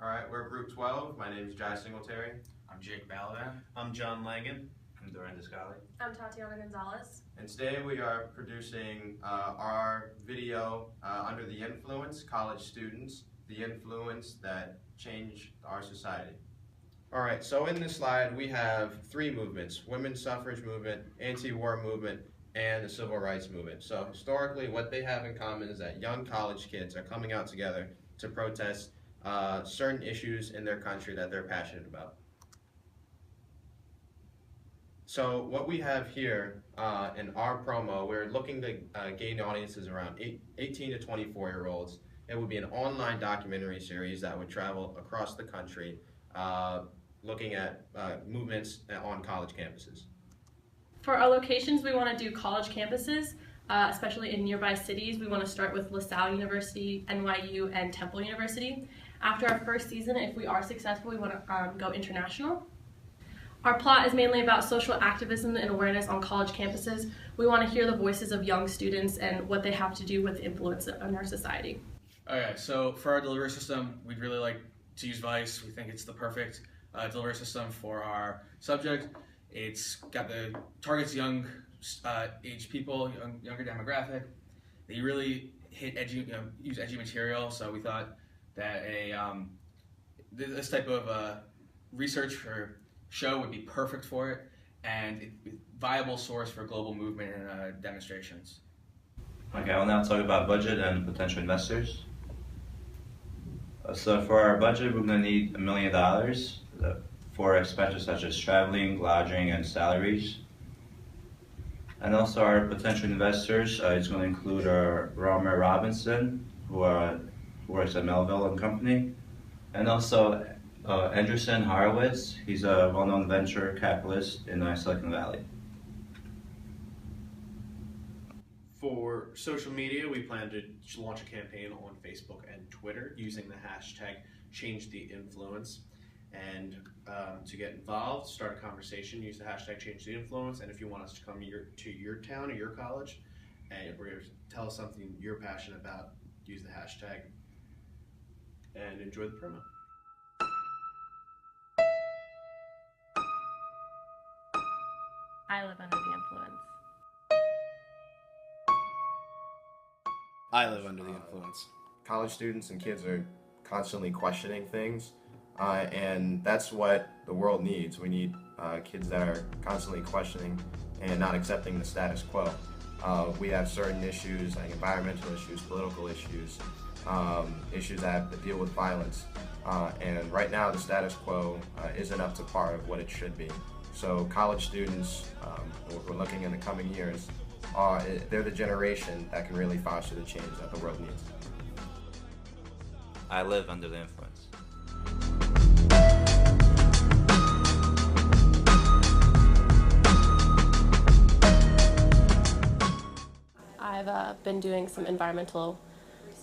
All right, we're Group 12. My name is Jai Singletary. I'm Jake Balaban. I'm John Langan. I'm Doran Descali. I'm Tatiana Gonzalez. And today we are producing our video, Under the Influence, College Students, the Influence that Changed Our Society. All right, so in this slide we have three movements: women's suffrage movement, anti-war movement, and the civil rights movement. So historically what they have in common is that young college kids are coming out together to protest certain issues in their country that they're passionate about. So what we have here in our promo, we're looking to gain audiences around 18 to 24-year-olds. It would be an online documentary series that would travel across the country looking at movements on college campuses. For our locations, we want to do college campuses, especially in nearby cities. We want to start with LaSalle University, NYU, and Temple University. After our first season, if we are successful, we want to go international. Our plot is mainly about social activism and awareness on college campuses. We want to hear the voices of young students and what they have to do with influence on our society. Okay, so for our delivery system, we'd really like to use Vice. We think it's the perfect delivery system for our subject. It's got the targets young age people, younger demographic. They really hit use edgy material. So we thought that this type of research or show would be perfect for it, and a viable source for global movement and demonstrations. Okay, I'll now talk about budget and potential investors. So for our budget, we're going to need $1 million for expenses such as traveling, lodging, and salaries. And also our potential investors is going to include Romer Robinson, who works at Melville and Company, and also Andreessen Horowitz. He's a well-known venture capitalist in Silicon Valley. For social media, we plan to launch a campaign on Facebook and Twitter using the hashtag #ChangeTheInfluence. And to get involved, start a conversation, use the hashtag #ChangeTheInfluence. And if you want us to come to your town or your college and tell us something you're passionate about, use the hashtag and enjoy the promo. I live under the influence. I live under the influence. College students and kids are constantly questioning things, and that's what the world needs. We need kids that are constantly questioning and not accepting the status quo. We have certain issues like environmental issues, political issues, issues that have to deal with violence, and right now the status quo isn't up to par of what it should be. So college students, we're looking in the coming years, they're the generation that can really foster the change that the world needs. I live under the influence. I've been doing some environmental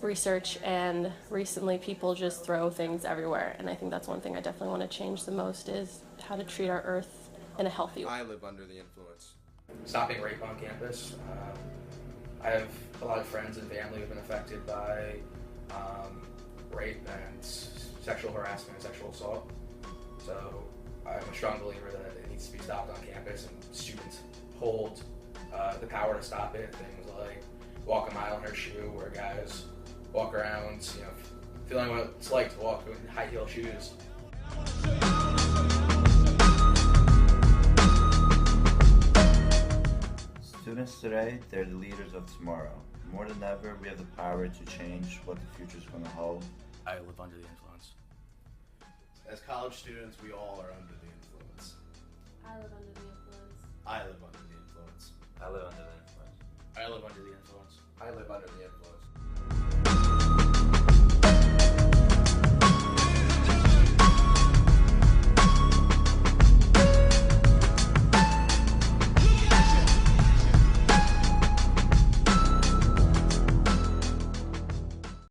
research, and recently people just throw things everywhere, and I think that's one thing I definitely want to change the most, is how to treat our earth in a healthy way. I live under the influence. Stopping rape on campus. I have a lot of friends and family who've been affected by rape and sexual harassment and sexual assault. So I'm a strong believer that it needs to be stopped on campus, and students hold the power to stop it. Things like walk a mile in her shoe, where guys walk around, feeling what it's like to walk in high heel shoes. Students today, they're the leaders of tomorrow. More than ever, we have the power to change what the future is going to hold. I live under the influence. As college students, we all are under the influence. I live under the influence. I live under the influence. I live under the influence. I live under the influence. I live under the influence.